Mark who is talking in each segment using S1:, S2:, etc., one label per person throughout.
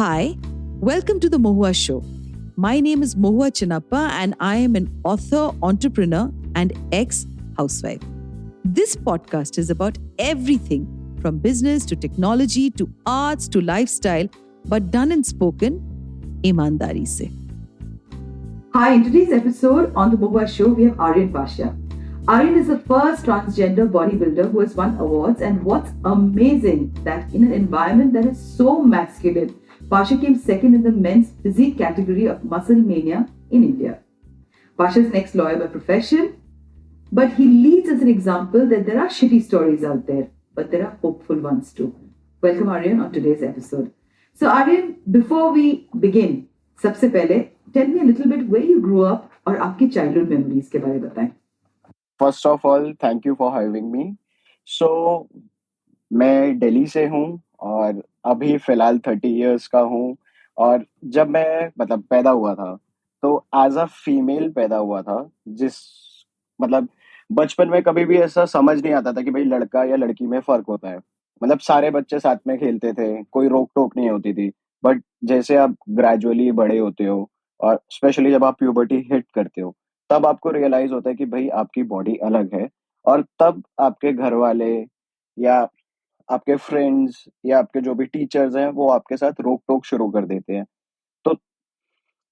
S1: Hi, welcome to the Mohua Show. My name is Mohua Chinappa and I am an author, entrepreneur, and ex-housewife. This podcast is about everything from business to technology to arts to lifestyle, but done and spoken ईमानदारी से. Hi, in today's episode on the Mohua Show, we have Aryan Pasha. Aryan is the first transgender bodybuilder who has won awards, and what's amazing that in an environment that is so masculine, Pasha came second in the men's physique category of Muscle Mania in India. Pasha is an ex-lawyer by profession, but he leads as an example that there are shitty stories out there, but there are hopeful ones too. Welcome Aryan on today's episode. So Aryan, before we begin, सबसे पहले tell me a little bit where you grew up और आपकी childhood memories के बारे में बताएं.
S2: First of all thank you for having me. So मैं दिल्ली से हूँ और अभी फिलहाल 30 इयर्स का हूँ. और जब मैं पैदा हुआ था तो एज अ फीमेल पैदा हुआ था. जिस बचपन में कभी भी ऐसा समझ नहीं आता था कि भाई लड़का या लड़की में फर्क होता है. सारे बच्चे साथ में खेलते थे, कोई रोक टोक नहीं होती थी. बट जैसे आप ग्रेजुअली बड़े होते हो और स्पेशली जब आप प्यूबर्टी हिट करते हो तब आपको रियलाइज होता है कि भाई आपकी बॉडी अलग है. और तब आपके घर वाले या आपके फ्रेंड्स या आपके जो भी टीचर्स हैं वो आपके साथ रोक टोक शुरू कर देते हैं. तो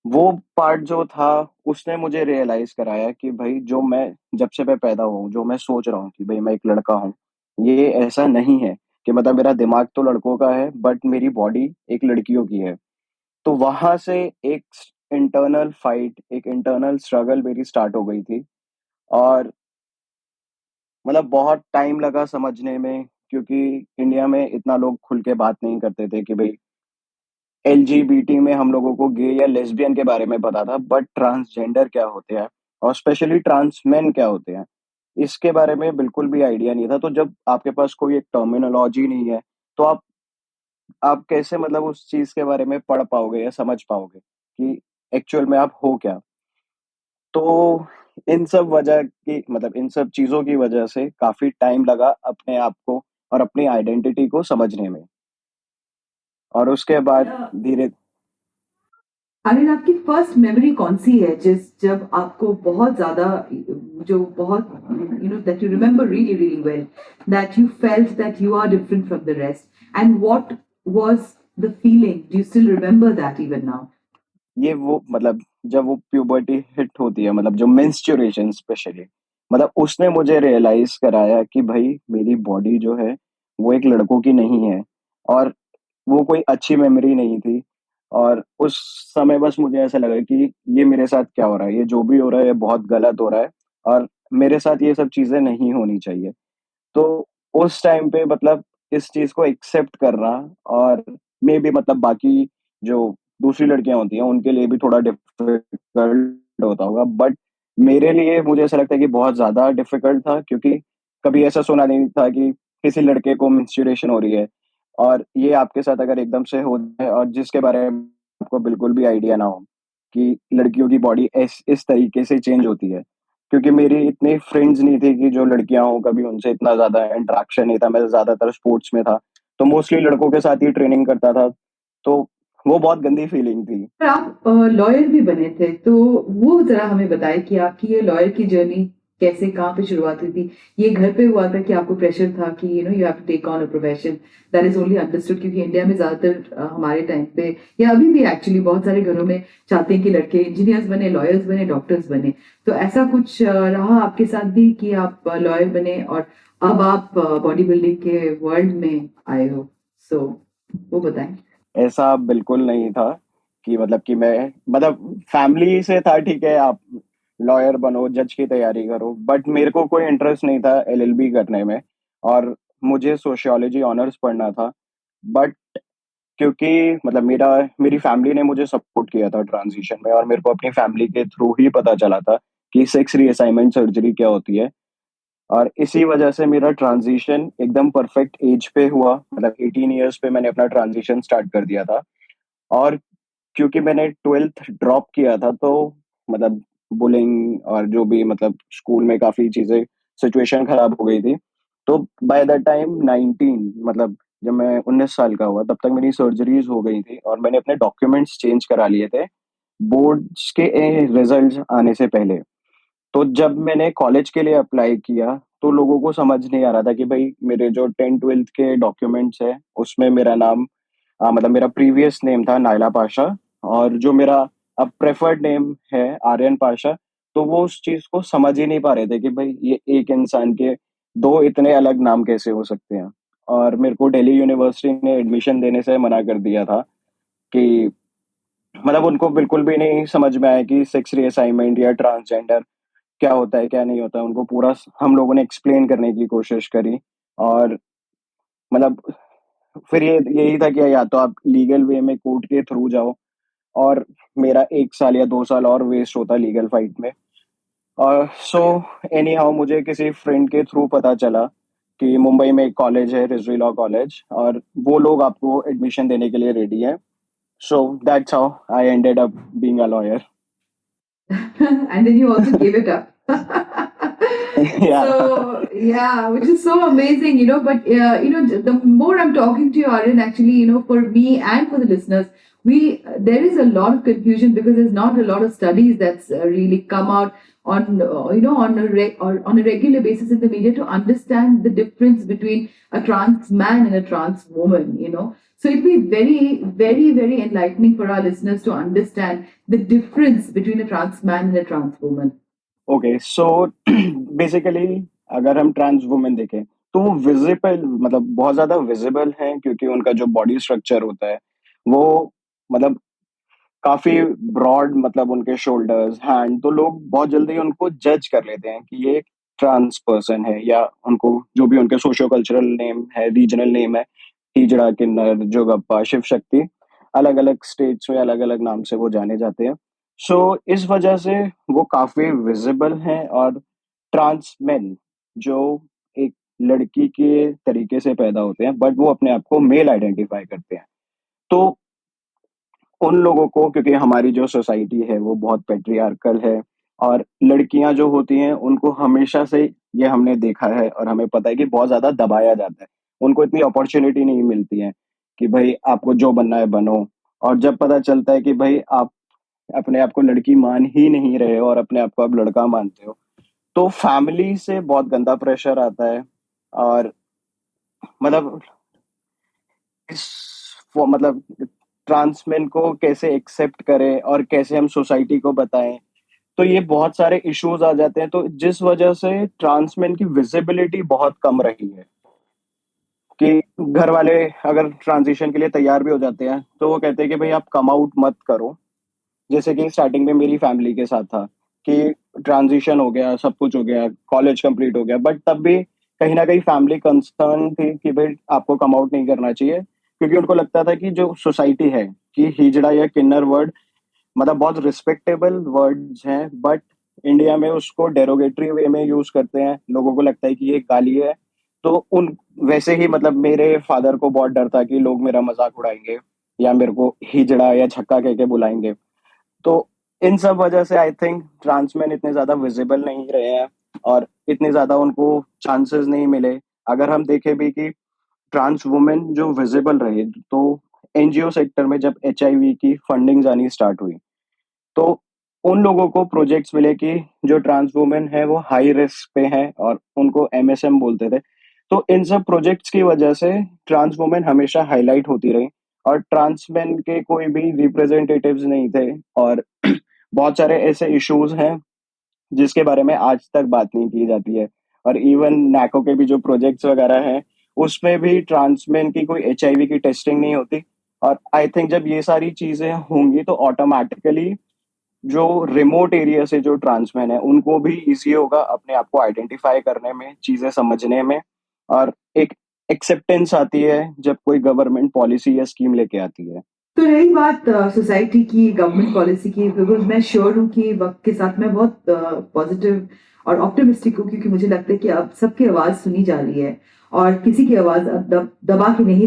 S2: वो पार्ट जो था उसने मुझे रियलाइज कराया कि भाई जो मैं जब से मैं पैदा हुआ हूँ, जो मैं सोच रहा हूँ कि भाई मैं एक लड़का हूँ, ये ऐसा नहीं है. कि मेरा दिमाग तो लड़कों का है बट मेरी बॉडी एक लड़कियों की है. तो वहां से एक इंटरनल फाइट, एक इंटरनल स्ट्रगल मेरी स्टार्ट हो गई थी. और बहुत टाइम लगा समझने में, क्योंकि इंडिया में इतना लोग खुल के बात नहीं करते थे कि भाई एलजीबीटी में हम लोगों को गे या लेस्बियन के बारे में पता था, बट ट्रांसजेंडर क्या होते हैं और स्पेशली ट्रांस मेन क्या होते हैं इसके बारे में बिल्कुल भी आइडिया नहीं था. तो जब आपके पास कोई एक टर्मिनोलॉजी नहीं है तो आप कैसे उस चीज के बारे में पढ़ पाओगे या समझ पाओगे कि एक्चुअल में आप हो क्या. तो इन सब वजह की इन सब चीजों की वजह से काफी टाइम लगा अपने आप को और अपनी आइडेंटिटी को समझने में. और उसके बाद धीरे
S1: अनिल, आपकी फर्स्ट मेमोरी कौन सी है जब आपको बहुत ज्यादा जो बहुत that you remember really really well, that you felt that you are different from the rest, and what was the feeling? Do you still remember that even now?
S2: ये वो जब वो प्यूबर्टी हिट होती है, जो मेंस्ट्रुएशन स्पेशली, उसने मुझे realise कराया कि भाई मेरी बॉडी जो है वो एक लड़कों की नहीं है. और वो कोई अच्छी मेमोरी नहीं थी. और उस समय बस मुझे ऐसा लगा कि ये मेरे साथ क्या हो रहा है, ये जो भी हो रहा है ये बहुत गलत हो रहा है और मेरे साथ ये सब चीजें नहीं होनी चाहिए. तो उस टाइम पे इस चीज को एक्सेप्ट करना, और मे बी बाकी जो दूसरी लड़कियां होती हैं उनके लिए भी थोड़ा डिफिकल्ट होता होगा, बट मेरे लिए मुझे ऐसा लगता है कि बहुत ज्यादा डिफिकल्ट था, क्योंकि कभी ऐसा सुना नहीं था कि किसी लड़के को मेंस्ट्रुएशन हो रही है और ये आपके साथ अगर एकदम से हो जाए और जिसके बारे में आपको बिल्कुल भी आइडिया ना हो कि लड़कियों की बॉडी इस तरीके से चेंज होती है. क्योंकि मेरी इतनी फ्रेंड्स नहीं थी कि जो लड़कियां हो, कभी उनसे इतना ज्यादा इंटरेक्शन नहीं था. मैं ज्यादातर स्पोर्ट्स में था तो मोस्टली लड़कों के साथ ही ट्रेनिंग करता था. तो वो बहुत गंदी फीलिंग थी.
S1: आप लॉयर भी बने थे, तो वो जरा हमें बताएं कि आपकी ये लॉयर की जर्नी कैसे, कहाँ पे शुरुआत हुई थी? ये घर पे हुआ था कि आपको प्रेशर था कि you have to take on a profession that is only understood? क्योंकि इंडिया में ज्यादातर हमारे टाइम पे या अभी भी एक्चुअली बहुत सारे घरों में चाहते हैं कि लड़के इंजीनियर्स बने, लॉयर्स बने, डॉक्टर्स बने. तो ऐसा कुछ रहा आपके साथ भी कि आप लॉयर बने और अब आप बॉडी बिल्डिंग के वर्ल्ड में आए हो? सो वो बताएं.
S2: ऐसा बिल्कुल नहीं था कि कि मैं फैमिली से था, ठीक है आप लॉयर बनो, जज की तैयारी करो, बट मेरे को कोई इंटरेस्ट नहीं था एलएलबी करने में. और मुझे सोशियोलॉजी ऑनर्स पढ़ना था. बट क्योंकि मेरी फैमिली ने मुझे सपोर्ट किया था ट्रांजिशन में, और मेरे को अपनी फैमिली के थ्रू ही पता चला था कि सेक्स रीअसाइनमेंट सर्जरी क्या होती है. और इसी वजह से मेरा ट्रांजिशन एकदम परफेक्ट एज पे हुआ. 18 इयर्स पे मैंने अपना ट्रांजिशन स्टार्ट कर दिया था. और क्योंकि मैंने 12th ड्रॉप किया था तो बुलिंग और जो भी स्कूल में काफी चीजें, सिचुएशन खराब हो गई थी. तो बाय द टाइम 19 जब मैं 19 साल का हुआ तब तक मेरी सर्जरीज हो गई थी और मैंने अपने डॉक्यूमेंट्स चेंज करा लिए थे बोर्ड्स के रिजल्ट्स आने से पहले। तो जब मैंने कॉलेज के लिए अप्लाई किया तो लोगों को समझ नहीं आ रहा था कि भाई मेरे जो 10th 12th के डॉक्यूमेंट्स है उसमें मेरा नाम मतलब मेरा प्रीवियस नेम था नायला पाशा और जो मेरा अब प्रेफर्ड नेम है आर्यन पाशा। तो वो उस चीज को समझ ही नहीं पा रहे थे कि भाई ये एक इंसान के दो इतने अलग नाम कैसे हो सकते हैं। और मेरे को दिल्ली यूनिवर्सिटी ने एडमिशन देने से मना कर दिया था कि मतलब उनको बिल्कुल भी नहीं समझ में आया कि सेक्स रीअसाइनमेंट या ट्रांसजेंडर क्या होता है क्या नहीं होता है। उनको पूरा हम लोगों ने एक्सप्लेन करने की कोशिश करी और मतलब फिर ये यही था कि या तो आप लीगल वे में कोर्ट के थ्रू जाओ और मेरा 1 साल या 2 साल और वेस्ट होता लीगल फाइट में। और सो एनी हाउ मुझे किसी फ्रेंड के थ्रू पता चला कि मुंबई में एक कॉलेज है रिजवी लॉ कॉलेज और वो लोग आपको एडमिशन देने के लिए रेडी है। So that's how I ended up being a lawyer.
S3: And then you also gave it up.
S2: या
S3: So yeah, which is so amazing, But the more I'm talking to you, Aryan, actually, for me and for the listeners, we there is a lot of confusion because there's not a lot of studies that's really come out on or on a regular basis in the media to understand the difference between a trans man and a trans woman. So it'd be very, very, very enlightening for our listeners to understand the difference between a trans man and a trans woman.
S2: Okay so basically अगर हम trans women देखें तो वो visible मतलब बहुत ज्यादा visible हैं क्योंकि उनका जो बॉडी स्ट्रक्चर होता है वो मतलब काफी ब्रॉड मतलब उनके शोल्डर्स हैंड तो लोग बहुत जल्दी उनको जज कर लेते हैं कि ये ट्रांस पर्सन है या उनको जो भी उनके सोशियो कल्चरल नेम है रीजनल नेम है हिजड़ा किन्नर जोगप्पा शिव शक्ति अलग अलग स्टेट्स में अलग अलग नाम से वो जाने जाते हैं। सो इस वजह से वो काफी विजिबल हैं और ट्रांस मेन जो एक लड़की के तरीके से पैदा होते हैं बट वो अपने आप को मेल आइडेंटिफाई करते हैं। तो उन लोगों को क्योंकि हमारी जो सोसाइटी है वो बहुत पेट्रियार्कल है और लड़कियां जो होती हैं उनको हमेशा से ये हमने देखा है और हमें पता है कि बहुत ज्यादा दबाया जाता है। उनको इतनी अपॉर्चुनिटी नहीं मिलती है कि भाई आपको जो बनना है बनो। और जब पता चलता है कि भाई आप अपने आप को लड़की मान ही नहीं रहे हो और अपने आप को आप लड़का मानते हो तो फैमिली से बहुत गंदा प्रेशर आता है। और मतलब इस मतलब ट्रांसमेन को कैसे एक्सेप्ट करें और कैसे हम सोसाइटी को बताएं तो ये बहुत सारे इश्यूज आ जाते हैं। तो जिस वजह से ट्रांसमेन की विजिबिलिटी बहुत कम रही है कि घर वाले अगर ट्रांजिशन के लिए तैयार भी हो जाते हैं तो वो कहते हैं कि भाई आप कम आउट मत करो। जैसे कि स्टार्टिंग में मेरी फैमिली के साथ था कि ट्रांजिशन हो गया सब कुछ हो गया कॉलेज कंप्लीट हो गया बट तब भी कहीं ना कहीं फैमिली कंसर्न थी कि भाई आपको कम आउट नहीं करना चाहिए क्योंकि उनको लगता था कि जो सोसाइटी है कि हिजड़ा या किन्नर वर्ड मतलब बहुत रिस्पेक्टेबल वर्ड्स हैं बट इंडिया में उसको डेरोगेटरी वे में यूज करते हैं। लोगों को लगता है कि ये गाली है। तो उन वैसे ही मतलब मेरे फादर को बहुत डर था कि लोग मेरा मजाक उड़ाएंगे या मेरे को हिजड़ा या छक्का कह के बुलाएंगे। तो इन सब वजह से आई थिंक ट्रांसमैन इतने ज्यादा विजिबल नहीं रहे हैं और इतने ज्यादा उनको चांसेस नहीं मिले। अगर हम देखें भी कि ट्रांस वुमेन जो विजिबल रहे तो एनजीओ सेक्टर में जब एचआईवी की फंडिंग आनी स्टार्ट हुई तो उन लोगों को प्रोजेक्ट्स मिले कि जो ट्रांस वुमेन है वो हाई रिस्क पे हैं और उनको एमएसएम बोलते थे। तो इन सब प्रोजेक्ट्स की वजह से ट्रांस वुमेन हमेशा हाईलाइट होती रही और ट्रांस मैन के कोई भी रिप्रेजेंटेटिव्स नहीं थे। और बहुत सारे ऐसे इश्यूज हैं जिसके बारे में आज तक बात नहीं की जाती है। और इवन नैको के भी जो प्रोजेक्ट्स वगैरह हैं उसमें भी ट्रांसमेन की कोई एचआईवी की टेस्टिंग नहीं होती। और आई थिंक जब ये सारी चीजें होंगी तो ऑटोमेटिकली जो रिमोट एरिया से जो ट्रांसमैन है उनको भी इजी होगा अपने आप को आइडेंटिफाई करने में चीजें समझने में। और एक एक्सेप्टेंस आती है जब कोई गवर्नमेंट पॉलिसी या स्कीम लेके आती है।
S3: तो रही बात सोसाइटी की गवर्नमेंट पॉलिसी की, बिकॉज मैं श्योर हूँ कि वक्त के साथ मैं बहुत पॉजिटिव और ऑप्टिमिस्टिक हूँ, क्योंकि मुझे लगता है कि अब सबकी आवाज सुनी जा रही है और किसी की आवाज अब दबा के नहीं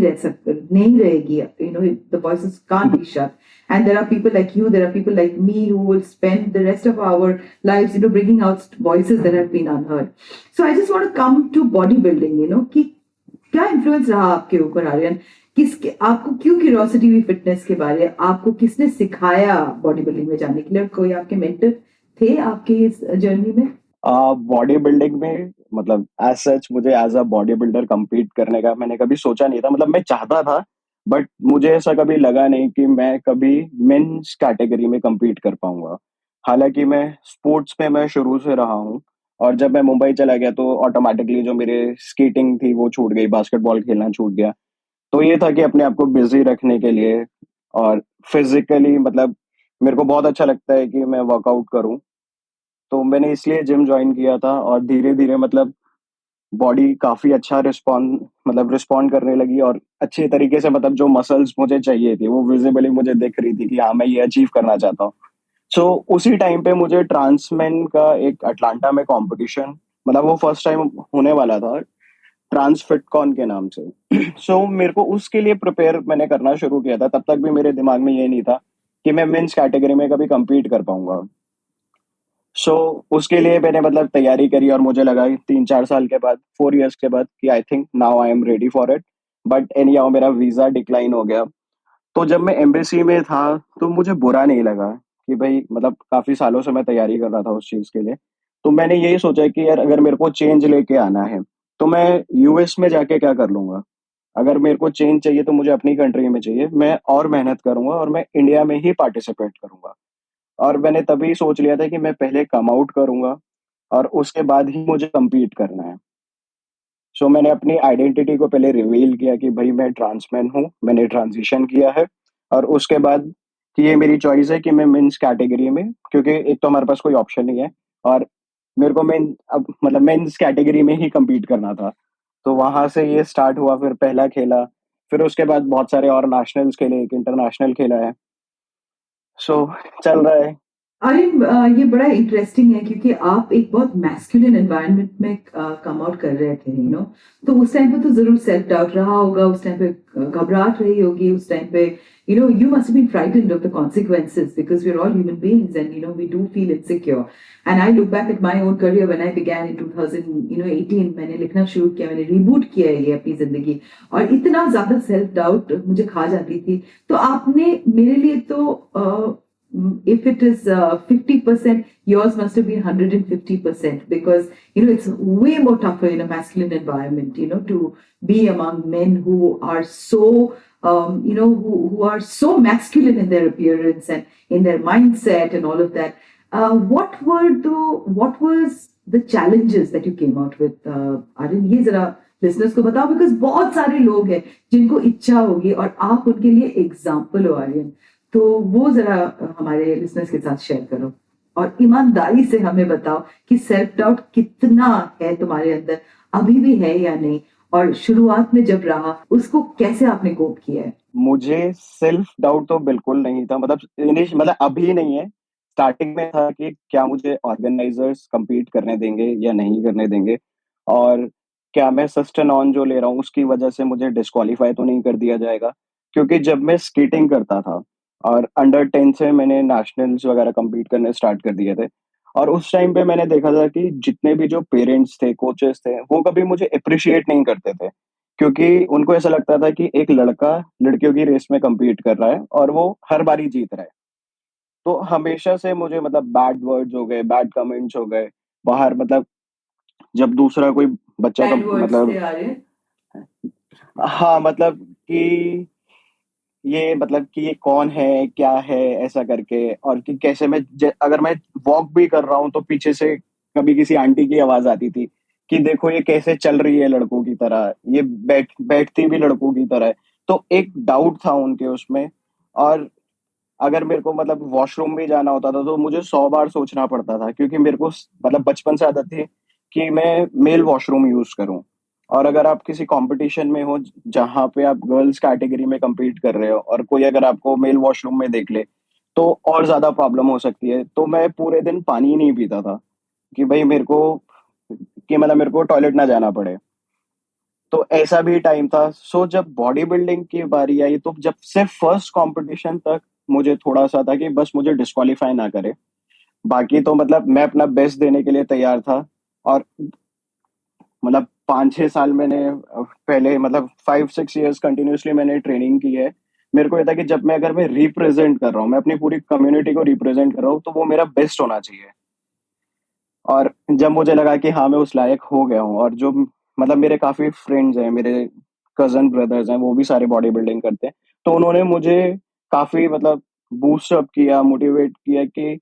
S3: रहेगी। The voices can't be shut, and there are people like you, there are people like me who will spend the rest of our lives bringing out voices that have been unheard. So I just want to come to bodybuilding, कि क्या influence रहा आपके ऊपर आर्यन? किसके आपको क्यों curiosity हुई fitness के बारे? आपको किसने सिखाया बॉडी बिल्डिंग में जाने के लिए? कोई आपके मेंटर थे आपके इस जर्नी में?
S2: बॉडी बिल्डिंग में मतलब एज सच मुझे as a bodybuilder compete करने का मैंने कभी सोचा नहीं था। मतलब मैं चाहता था, बट मुझे ऐसा कभी लगा नहीं कि मैं कभी मेंस कैटेगरी में compete कर पाऊंगा। हालांकि मैं स्पोर्ट्स में मैं शुरू से रहा हूँ, और जब मैं मुंबई चला गया तो ऑटोमेटिकली जो मेरे स्केटिंग थी वो छूट गई, बास्केटबॉल खेलना छूट गया। तो ये था कि अपने आप को बिजी रखने के लिए और फिजिकली मतलब मेरे को बहुत अच्छा लगता है कि मैं वर्कआउट करूं। तो मैंने इसलिए जिम ज्वाइन किया था, और धीरे धीरे मतलब बॉडी काफी अच्छा रिस्पॉन्ड करने लगी, और अच्छे तरीके से मतलब जो मसल्स मुझे चाहिए थी वो विजिबली मुझे दिख रही थी कि हाँ मैं ये अचीव करना चाहता हूँ। सो उसी टाइम पे मुझे ट्रांसमैन का एक अटलांटा में कंपटीशन, मतलब वो फर्स्ट टाइम होने वाला था, ट्रांस फिटकॉन के नाम से। सो मेरे को उसके लिए प्रिपेयर मैंने करना शुरू किया था। तब तक भी मेरे दिमाग में ये नहीं था कि मैं मेंस कैटेगरी में कभी compete कर पाऊंगा। सो उसके लिए मैंने मतलब तैयारी करी, और मुझे लगा कि 3-4 साल के बाद, 4 इयर्स के बाद, कि I think now I am ready for it. But any how मेरा वीजा डिक्लाइन हो गया। तो जब मैं एम्बेसी में था तो मुझे बुरा नहीं लगा कि भाई मतलब काफी सालों से मैं तैयारी कर रहा था उस चीज के लिए। तो मैंने यही सोचा कि यार अगर मेरे को चेंज लेके आना है तो मैं यूएस में जाके क्या कर लूंगा। अगर मेरे को चेंज चाहिए तो मुझे अपनी कंट्री में चाहिए, मैं और मेहनत करूंगा और मैं इंडिया में ही पार्टिसिपेट करूंगा। और मैंने तभी सोच लिया था कि मैं पहले कम आउट करूंगा और उसके बाद ही मुझे compete करना है। सो मैंने अपनी आइडेंटिटी को पहले रिवील किया कि भाई मैं ट्रांसमैन हूँ, मैंने ट्रांजिशन किया है। और उसके बाद कि ये मेरी चॉइस है कि मैं मेंस कैटेगरी में, क्योंकि एक तो हमारे पास कोई ऑप्शन नहीं है, और मेरे को मेन अब मतलब मेंस कैटेगरी में ही compete करना था। तो वहां से ये स्टार्ट हुआ, फिर पहला खेला, फिर उसके बाद बहुत सारे और नेशनल्स खेले, एक इंटरनेशनल खेला है। सो चल रहा है।
S3: अरे ये बड़ा इंटरेस्टिंग है क्योंकि आप एक बहुत मैस्कुलिन एनवायरनमेंट में कम आउट कर रहे थे, तो उस टाइम पे तो जरूर सेल्फ डाउट रहा होगा, उस टाइम पे घबराहट रही होगी, उस टाइम पे you must have been frightened of the consequences because we're all human beings and we do feel insecure. And I look back at my own career when I began in 2018, मैंने लिखना शुरू किया, मैंने reboot किया है ये अपनी जिंदगी, और इतना ज्यादा सेल्फ डाउट मुझे खा जाती थी। तो आपने मेरे लिए तो if it is 50%, yours must have been 150% because it's way more tougher in a masculine environment, to be among men who are so who are so masculine in their appearance and in their mindset and all of that. What was the challenges that you came out with, Aryan? ये जरा listeners को बताओ, because बहुत सारे लोग हैं जिनको इच्छा होगी और आप उनके लिए एग्जाम्पल हो, आर्यन। तो वो जरा हमारे लिसनर्स के साथ शेयर करो और ईमानदारी से हमें बताओ कि सेल्फ डाउट कितना है तुम्हारे अंदर, अभी भी है या नहीं, और शुरुआत में जब रहा उसको कैसे आपने कोप किया है?
S2: मुझे सेल्फ डाउट तो बिल्कुल नहीं था, मतलब मतलब अभी नहीं है। स्टार्टिंग में था कि क्या मुझे ऑर्गेनाइजर्स compete करने देंगे या नहीं करने देंगे, और क्या मैं सस्टेन ऑन जो ले रहा हूँ उसकी वजह से मुझे डिस्qualify तो नहीं कर दिया जाएगा। क्योंकि जब मैं स्केटिंग करता था और अंडर 10 से मैंने नेशनल्स वगैरह compete करने स्टार्ट कर दिए थे, और उस टाइम पे मैंने देखा था कि जितने भी जो पेरेंट्स थे, कोचेस थे, वो कभी मुझे अप्रिशिएट नहीं करते थे। क्योंकि उनको ऐसा लगता था कि एक लड़का लड़कियों की रेस में compete कर रहा है और वो हर बारी जीत रहा है। तो हमेशा से मुझे मतलब बैड वर्ड्स हो गए, बैड कमेंट्स हो गए बाहर, मतलब जब दूसरा कोई बच्चा का
S3: बैंड वर्ड्स थे
S2: मतलब,
S3: आर्यन?
S2: हाँ मतलब कि ये मतलब कि ये कौन है, क्या है, ऐसा करके। और कि कैसे अगर मैं वॉक भी कर रहा हूँ तो पीछे से कभी किसी आंटी की आवाज आती थी कि देखो ये कैसे चल रही है लड़कों की तरह, ये बैठती भी लड़कों की तरह है। तो एक डाउट था उनके उसमें। और अगर मेरे को मतलब वॉशरूम भी जाना होता था तो मुझे 100 बार सोचना पड़ता था, क्योंकि मेरे को मतलब बचपन से आदत थी कि मैं मेल वॉशरूम यूज करूं। और अगर आप किसी कंपटीशन में हो जहां पे आप गर्ल्स कैटेगरी में compete कर रहे हो और कोई अगर आपको मेल वॉशरूम में देख ले तो और ज्यादा प्रॉब्लम हो सकती है। तो मैं पूरे दिन पानी ही नहीं पीता था कि भाई मेरे को कि मतलब मेरे को टॉयलेट ना जाना पड़े। तो ऐसा भी टाइम था। सो जब बॉडी बिल्डिंग की बारी आई तो जब से फर्स्ट कंपटीशन तक मुझे थोड़ा सा था कि बस मुझे डिस्qualify ना करे, बाकी तो मतलब मैं अपना बेस्ट देने के लिए तैयार था। और मतलब 5-6 साल मैंने पहले मतलब 5-6 ईयर्स कंटिन्यूअसली मैंने ट्रेनिंग की है। मेरे को ये था कि जब मैं अगर मैं रिप्रेजेंट कर रहा हूँ, मैं अपनी पूरी कम्युनिटी को रिप्रेजेंट कर रहा हूँ, तो वो मेरा बेस्ट होना चाहिए। और जब मुझे लगा कि हाँ मैं उस लायक हो गया हूँ, और जो मतलब मेरे काफी फ्रेंड्स हैं, मेरे कजन ब्रदर्स हैं, वो भी सारे बॉडी बिल्डिंग करते हैं, तो उन्होंने मुझे काफी मतलब बूस्ट अप किया, मोटिवेट किया कि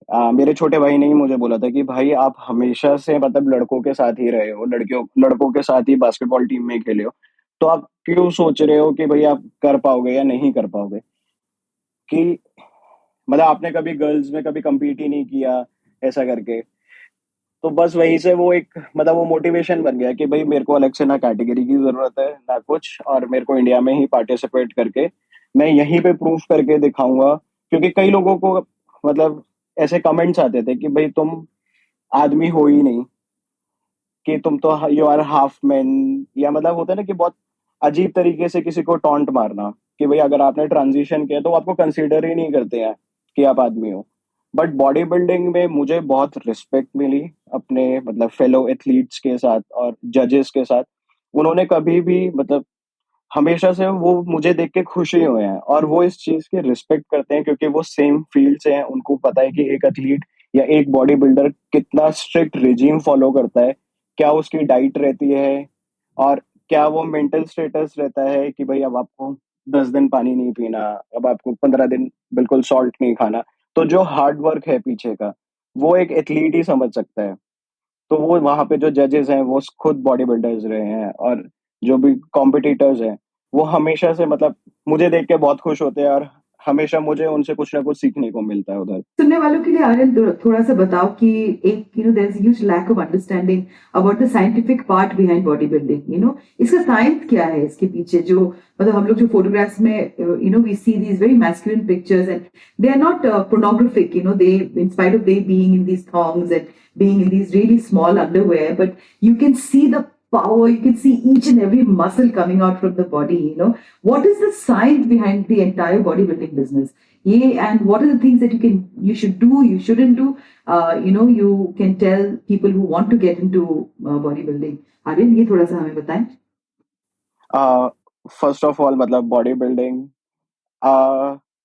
S2: मेरे छोटे भाई ने ही मुझे बोला था कि भाई आप हमेशा से मतलब लड़कों के साथ ही रहे हो, लड़कियों लड़कों के साथ ही बास्केटबॉल टीम में खेले हो, तो आप क्यों सोच रहे हो कि भाई आप कर पाओगे या नहीं कर पाओगे, कि मतलब आपने कभी गर्ल्स में कभी compete ही नहीं किया, ऐसा करके। तो बस वहीं से वो एक मतलब वो मोटिवेशन बन गया कि भाई मेरे को अलग से ना कैटेगरी की जरूरत है ना कुछ, और मेरे को इंडिया में ही पार्टिसिपेट करके मैं यहीं पे प्रूफ करके दिखाऊंगा। क्योंकि कई लोगों को मतलब ऐसे कमेंट्स आते थे कि भाई तुम आदमी हो ही नहीं, कि तुम तो यू आर हाफ मैन, या मतलब होता है ना कि बहुत अजीब तरीके से किसी को टॉन्ट मारना, कि भाई अगर आपने ट्रांजिशन किया तो वो आपको कंसीडर ही नहीं करते हैं कि आप आदमी हो। बट बॉडी बिल्डिंग में मुझे बहुत रिस्पेक्ट मिली अपने मतलब फेलो एथलीट्स के साथ और जजेस के साथ। उन्होंने कभी भी मतलब हमेशा से वो मुझे देख के खुश ही हुए हैं, और वो इस चीज की रिस्पेक्ट करते हैं, क्योंकि वो सेम फील्ड से हैं। उनको पता है कि एक एथलीट या एक बॉडी बिल्डर कितना स्ट्रिक्ट रिजीम फॉलो करता है, क्या उसकी डाइट रहती है, और क्या वो मेंटल स्टेटस रहता है कि भाई अब आपको 10 दिन पानी नहीं पीना, अब आपको 15 दिन बिल्कुल सॉल्ट नहीं खाना। तो जो हार्ड वर्क है पीछे का, वो एक एथलीट ही समझ सकता है। तो वो वहां पे जो जजेस हैं वो खुद बॉडी बिल्डर्स रहे हैं, और जो भी कॉम्पिटिटर्स हैं वो हमेशा से मतलब मुझे देख के बहुत खुश होते हैं, और हमेशा मुझे उनसे कुछ ना कुछ सीखने को मिलता है उधर।
S3: सुनने वालों के लिए आर्यन थोड़ा सा बताओ कि एक there is huge lack of understanding about the scientific part behind bodybuilding. इसका साइंस क्या है इसके पीछे, जो मतलब हम लोग जो फोटोग्राफ्स में we see these very masculine pictures and they are not pornographic, they in spite of they being in these thongs and being in these really small underwear, but you can see the power, you can see each and every muscle coming out from the body. What is the science behind the entire bodybuilding business? Yeah, and what are the things that you should do, you shouldn't do? You can tell people who want to get into bodybuilding. Aryan, ये थोड़ा सा हमें बताएं.
S2: First of all मतलब body building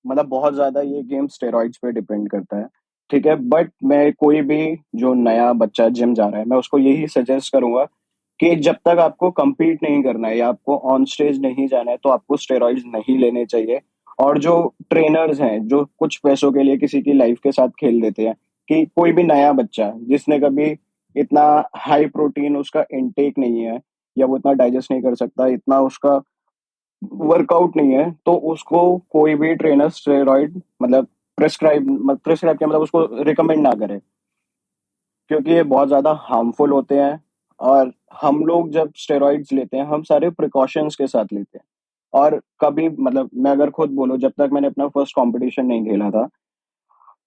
S2: मतलब बहुत ज्यादा ये गेम स्टेरॉइड्स पे डिपेंड करता है, ठीक है। बट मैं कोई भी जो नया बच्चा जिम जा रहा है, मैं उसको यही सजेस्ट करूंगा कि जब तक आपको compete नहीं करना है या आपको ऑन स्टेज नहीं जाना है, तो आपको स्टेरॉइड्स नहीं लेने चाहिए। और जो ट्रेनर्स हैं जो कुछ पैसों के लिए किसी की लाइफ के साथ खेल देते हैं, कि कोई भी नया बच्चा जिसने कभी इतना हाई प्रोटीन उसका इनटेक नहीं है, या वो इतना डाइजेस्ट नहीं कर सकता, इतना उसका वर्कआउट नहीं है, तो उसको कोई भी ट्रेनर स्टेरॉइड मतलब प्रेस्क्राइब क्या मतलब उसको रिकमेंड ना करे, क्योंकि ये बहुत ज्यादा हार्मफुल होते हैं। और हम लोग जब स्टेरॉइड्स लेते हैं, हम सारे प्रिकॉशंस के साथ लेते हैं। और कभी मतलब मैं अगर खुद बोलूं, जब तक मैंने अपना फर्स्ट कंपटीशन नहीं खेला था,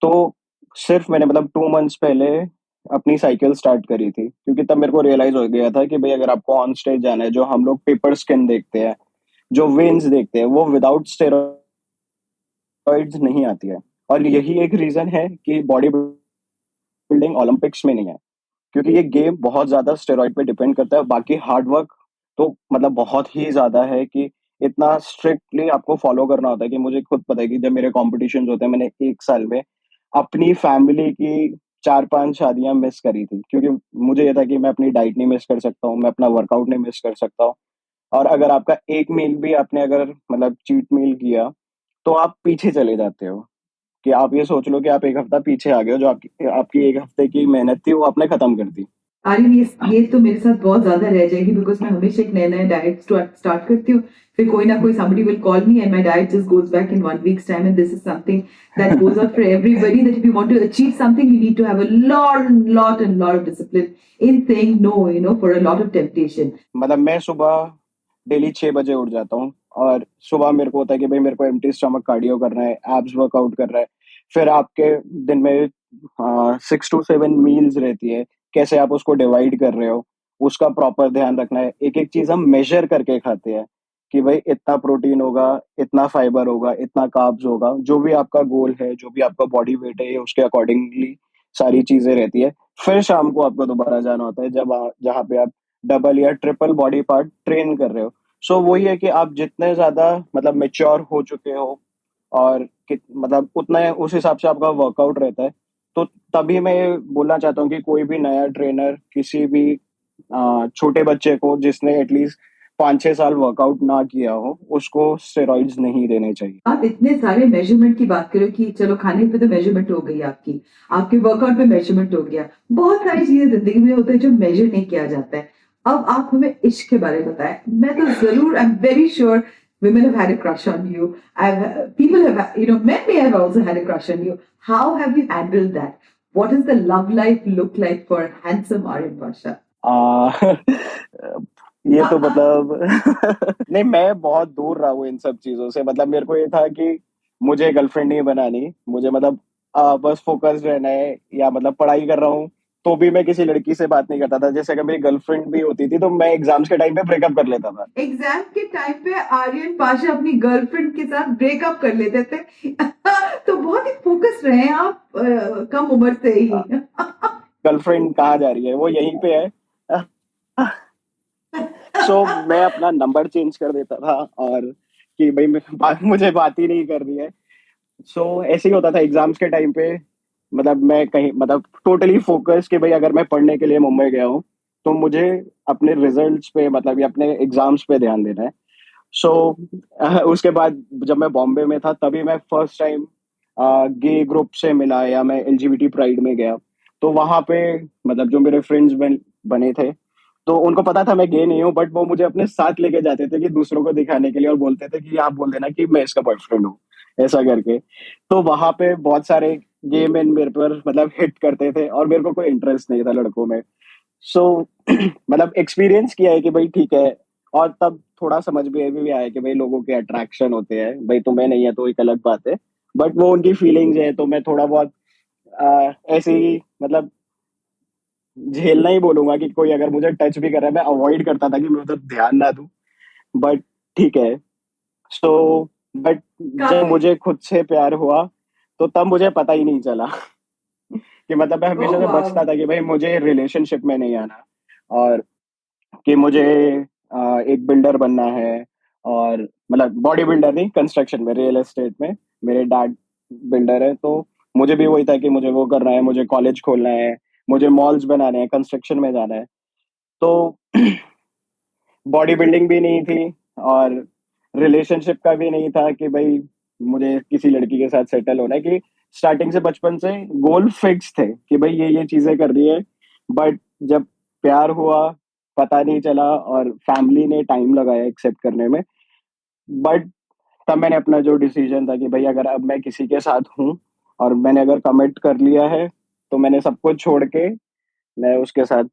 S2: तो सिर्फ मैंने मतलब 2 मंथ्स पहले अपनी साइकिल स्टार्ट करी थी, क्योंकि तब मेरे को रियलाइज हो गया था कि भाई अगर आपको ऑन स्टेज जाना है, जो हम लोग पेपर स्किन देखते हैं, जो वेन्स देखते हैं, वो विदाउट स्टेरॉइड्स नहीं आती है। और यही एक रीजन है कि बॉडी बिल्डिंग ओलंपिक्स में नहीं है, क्योंकि ये गेम बहुत ज्यादा स्टेरॉइड पे डिपेंड करता है। बाकी हार्ड वर्क तो मतलब बहुत ही ज्यादा है, कि इतना स्ट्रिक्टली आपको फॉलो करना होता है कि मुझे खुद पता है कि जब मेरे कॉम्पिटिशन होते हैं, मैंने 1 साल में अपनी फैमिली की 4-5 शादियां मिस करी थी, क्योंकि मुझे ये था कि मैं अपनी डाइट नहीं मिस कर सकता हूँ, मैं अपना वर्कआउट नहीं मिस कर सकता हूँ। और अगर आपका एक मील भी आपने अगर मतलब चीट मील किया, तो आप पीछे चले जाते हो, कि आप ये सोच लो कि आप एक हफ्ता पीछे आ गए हो, जो आपकी आपकी एक हफ्ते की मेहनत थी वो आपने खत्म कर दी।
S3: आर्यन, ये तो मेरे साथ बहुत ज्यादा रह जाएगी, बिकॉज मैं हमेशा एक नया नया डाइट स्टार्ट करती हूँ, फिर कोई ना कोई somebody will call me and my diet just goes back in 1 week's time, and this is something that goes out for everybody, that if you want to achieve something you need to have a lot of discipline in saying no, for a lot of temptation.
S2: मतलब मैं सुबह daily 6 बजे उठ जाता हूँ, और सुबह मेरे को होता है कि भाई मेरे को एम्प्टी स्टमक कार्डियो करना है, एब्स वर्कआउट करना है। फिर आपके दिन में 6 to 7 मील्स रहती है, कैसे आप उसको डिवाइड कर रहे हो, उसका प्रॉपर ध्यान रखना है। एक एक चीज हम मेजर करके खाते हैं, कि भाई इतना प्रोटीन होगा, इतना फाइबर होगा, इतना कार्ब्स होगा, जो भी आपका गोल है, जो भी आपका बॉडी वेट है, ये उसके अकॉर्डिंगली सारी चीजें रहती है। फिर शाम को आपको दोबारा जाना होता है, जहाँ पे आप डबल या ट्रिपल बॉडी पार्ट ट्रेन कर रहे हो। सो वही है कि आप जितने ज्यादा मतलब मेच्योर हो चुके हो और मतलब उतना उस हिसाब से आपका वर्कआउट रहता है। तो तभी मैं ये बोलना चाहता हूँ कि कोई भी नया ट्रेनर किसी भी छोटे बच्चे को जिसने एटलीस्ट 5-6 साल वर्कआउट ना किया हो उसको स्टेरॉइड्स नहीं देने चाहिए।
S3: आप इतने सारे मेजरमेंट की बात करो कि चलो खाने पे तो मेजरमेंट हो गई आपकी, आपके वर्कआउट पे मेजरमेंट हो गया, बहुत सारी चीजें जिंदगी में होती है जो मेजर नहीं किया जाता है। अब आप हमें इश्क के बारे में बताएं। मैं तो जरूर, I am very sure women have had a crush on you. People have, men may have also had a crush on you. How have you handled that? What does the love life look like for handsome Aryan Pasha?
S2: ये तो मतलब नहीं, मैं बहुत दूर रहा हूँ इन सब चीजों से। मतलब मेरे को ये था कि मुझे गर्लफ्रेंड नहीं बनानी, मुझे मतलब बस फोकस रहना है, या मतलब पढ़ाई कर रहा हूँ तो भी मैं किसी लड़की से बात नहीं करता था। जैसे अगर मेरी गर्लफ्रेंड भी होती थी तो मैं एग्जाम्स के टाइम पे ब्रेकअप कर लेता था।
S3: एग्जाम के टाइम पे आर्यन पाशा अपनी गर्लफ्रेंड के साथ ब्रेकअप कर लेते थे। तो बहुत ही फोकस रहे हैं आप कम उम्र से ही।
S2: गर्लफ्रेंड कहाँ जा रही है, वो यहीं पे है। सो मैं अपना नंबर चेंज कर देता था, और कि भाई मुझे बात ही नहीं करनी है। ऐसे ही होता था एग्जाम्स के टाइम पे। मतलब मैं कहीं मतलब टोटली फोकस कि भाई अगर मैं पढ़ने के लिए मुंबई गया हूँ तो मुझे अपने रिजल्ट्स पे मतलब या अपने एग्जाम्स पे ध्यान देना है। सो उसके बाद जब मैं बॉम्बे में था तभी मैं फर्स्ट टाइम गे ग्रुप से मिला, या मैं एलजीबीटी प्राइड में गया। तो वहां पे मतलब जो मेरे फ्रेंड्स बने थे, तो उनको पता था मैं गे नहीं हूँ, बट वो मुझे अपने साथ लेके जाते थे कि दूसरों को दिखाने के लिए, और बोलते थे कि आप बोल देना कि मैं इसका बॉयफ्रेंड हूँ, ऐसा करके। तो वहां पे बहुत सारे गे मैन मेरे पर मतलब हिट करते थे, और मेरे को कोई इंटरेस्ट नहीं था लड़कों में। सो मतलब एक्सपीरियंस किया है कि भाई ठीक है। और तब थोड़ा समझ भी आया कि भाई लोगों के अट्रैक्शन होते हैं, भाई तुम्हें नहीं है तो एक अलग बात है, बट वो उनकी फीलिंग्स है। तो मैं थोड़ा बहुत ऐसे ही मतलब झेलना ही बोलूंगा कि कोई अगर मुझे टच भी कर रहा है, मैं अवॉइड करता था कि मैं उधर ध्यान ना दूं। बट ठीक है। सो बट जब
S3: काफी।
S2: मुझे खुद से प्यार हुआ तो तब मुझे पता ही नहीं चला कि मतलब मैं
S3: ओह
S2: हमेशा से
S3: वाह।
S2: बचता था कि भाई मुझे रिलेशनशिप में नहीं आना, और कि मुझे एक बिल्डर बनना है। और मतलब बॉडी बिल्डर नहीं, कंस्ट्रक्शन में, रियल एस्टेट में। मेरे डैड बिल्डर है, तो मुझे भी वही था कि मुझे वो करना है, मुझे कॉलेज खोलना है, मुझे मॉल्स बनाने हैं, कंस्ट्रक्शन में जाना है। तो बॉडी बिल्डिंग भी नहीं थी, और रिलेशनशिप का भी नहीं था कि भाई मुझे किसी लड़की के साथ सेटल होना है। कि स्टार्टिंग से बचपन से गोल फिक्स थे कि भाई ये चीजें कर रही है। बट जब प्यार हुआ पता नहीं चला, और फैमिली ने टाइम लगाया एक्सेप्ट करने में। बट तब मैंने अपना जो डिसीजन था कि भाई अगर अब मैं किसी के साथ हूँ और मैंने अगर कमिट कर लिया है, तो मैंने सब कुछ छोड़ के मैं उसके साथ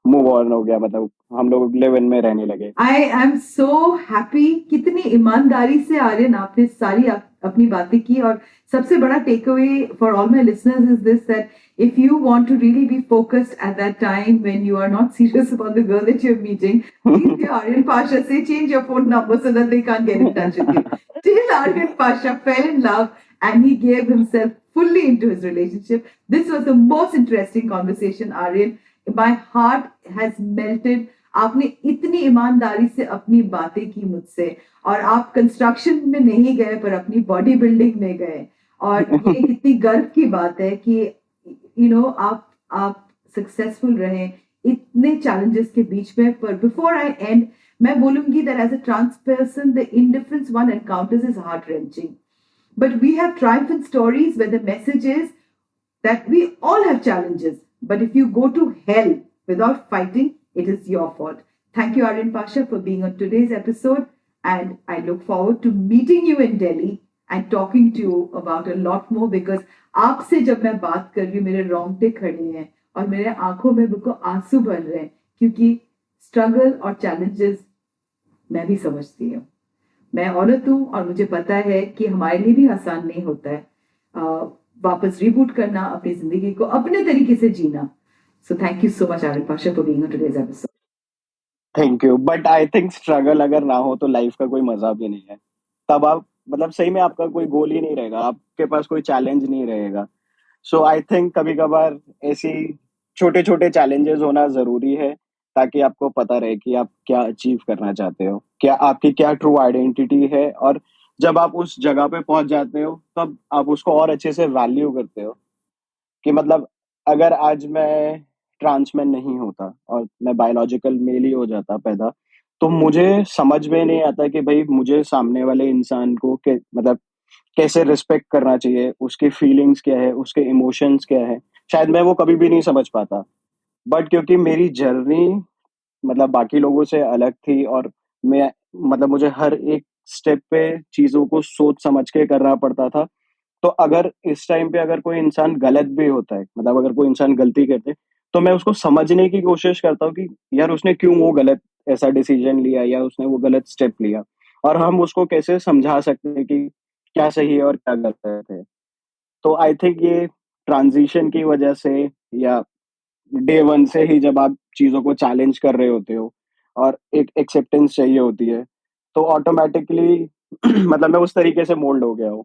S2: मूव ऑन हो गया। मतलब हम लोग लिव इन में रहने लगे।
S3: I am so happy. कितनी ईमानदारी से आर्यन आपने सारी अपनी बातें की। और सबसे बड़ा takeaway for all my listeners is this, that if you want to really be focused at that time when you are not serious about the girl that you're meeting, please dear Aryan Pasha, say change your phone number so that they can't get in touch with you. Till Aryan Pasha fell in love and he gave himself fully into his relationship. This was the most interesting conversation, Aryan. My heart has melted. आपने इतनी ईमानदारी से अपनी बातें की मुझसे, और आप कंस्ट्रक्शन में नहीं गए पर अपनी बॉडी बिल्डिंग में गए। और ये कितनी गर्व की बात है कि आप सक्सेसफुल रहे इतने चैलेंजेस के बीच में। पर बिफोर आई एंड, मैं बोलूंगी that as a trans person the indifference one encounters is heart wrenching, but we have triumphant stories where the message is that we all have challenges, but if you go to hell without fighting, it is your fault. Thank you, Aryan Pasha, for being on today's episode, and I look forward to meeting you in Delhi and talking to you about a lot more, because आपसे जब मैं बात कर रही हूँ मेरे रोंगटे खड़े हैं और मेरे आंखों में बिल्कुल आंसू भर रहे हैं, क्योंकि स्ट्रगल और चैलेंजेस मैं भी समझती हूँ। मैं औरत हूँ और मुझे पता है कि हमारे लिए भी आसान नहीं होता है वापस रिबूट करना, अपनी जिंदगी को अपने तरीके से जीना। So thank you so much Aryan Pasha for being on today's episode.
S2: Thank you. But I think struggle अगर ना हो तो लाइफ का कोई मजा भी नहीं है। तब आप मतलब सही में आपका कोई गोल ही नहीं रहेगा, आपके पास कोई चैलेंज नहीं रहेगा। सो आई थिंक कभी कभार ऐसी छोटे छोटे चैलेंजेस होना जरूरी है, ताकि आपको पता रहे कि आप क्या अचीव करना चाहते हो, क्या आपकी क्या ट्रू आइडेंटिटी है। और जब आप उस जगह पे पहुंच जाते हो तब आप उसको और अच्छे से वैल्यू करते हो कि मतलब अगर आज मैं ट्रांसमैन नहीं होता और मैं बायोलॉजिकल मेल ही हो जाता पैदा, तो मुझे समझ में नहीं आता कि भाई मुझे सामने वाले इंसान को मतलब कैसे रिस्पेक्ट करना चाहिए, उसकी फीलिंग्स क्या है, उसके इमोशंस क्या है, शायद मैं वो कभी भी नहीं समझ पाता। बट क्योंकि मेरी जर्नी मतलब बाकी लोगों से अलग थी और मैं मतलब मुझे हर एक स्टेप पे चीज़ों को सोच समझ के करना पड़ता था। तो अगर इस टाइम पे अगर कोई इंसान गलत भी होता है, मतलब अगर कोई इंसान गलती करते है, तो मैं उसको समझने की कोशिश करता हूँ कि यार उसने क्यों वो गलत ऐसा डिसीजन लिया या उसने वो गलत स्टेप लिया और हम उसको कैसे समझा सकते हैं कि क्या सही है और क्या गलत है। तो आई थिंक ये ट्रांजिशन की वजह से या डे वन से ही जब आप चीज़ों को चैलेंज कर रहे होते हो और एक एक्सेप्टेंस चाहिए होती है, तो ऑटोमैटिकली मतलब मैं उस तरीके से मोल्ड हो गया हूँ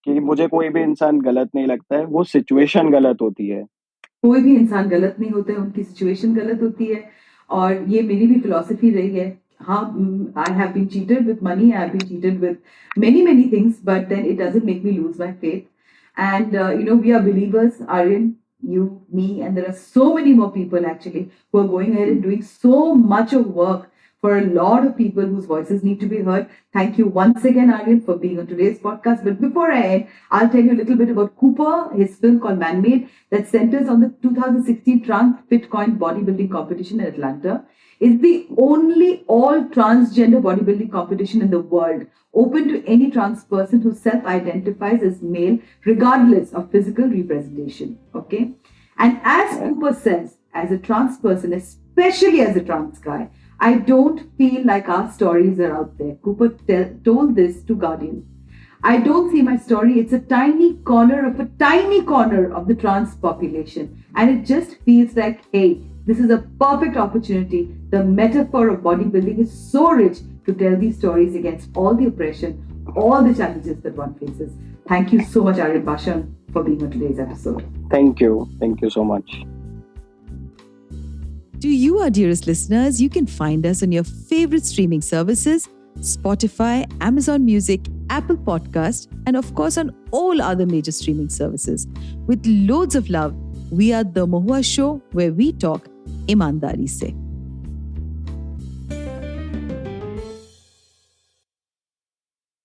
S2: कि मुझे कोई भी इंसान गलत नहीं लगता है, वो सिचुएशन गलत होती है।
S3: कोई भी इंसान गलत नहीं होता है, उनकी सिचुएशन गलत होती है। और ये मेरी भी फिलॉसफी रही है। हाँ, I have been cheated with money, I have been cheated with many things, but then it doesn't make me lose my faith. And we are believers, Aryan, you, me, and there are so many more people actually who are going ahead and doing so much of work for a lot of people whose voices need to be heard. Thank you once again, Aryan, for being on today's podcast. But before I end, I'll tell you a little bit about Cooper, his film called Man-Made, that centers on the 2016 Trans Bitcoin bodybuilding competition in Atlanta. It's the only all transgender bodybuilding competition in the world, open to any trans person who self-identifies as male, regardless of physical representation. Okay? And as Cooper says, as a trans person, especially as a trans guy, I don't feel like our stories are out there. Cooper told this to Guardian. I don't see my story. It's a tiny corner of the trans population. And it just feels like, hey, this is a perfect opportunity. The metaphor of bodybuilding is so rich to tell these stories against all the oppression, all the challenges that one faces. Thank you so much, Aryan Pashan, for being on today's episode.
S2: Thank you. Thank you so much.
S1: To you, our dearest listeners, you can find us on your favorite streaming services, Spotify, Amazon Music, Apple Podcast, and of course on all other major streaming services. With loads of love, we are The Mohua Show, where we talk ईमानदारी से।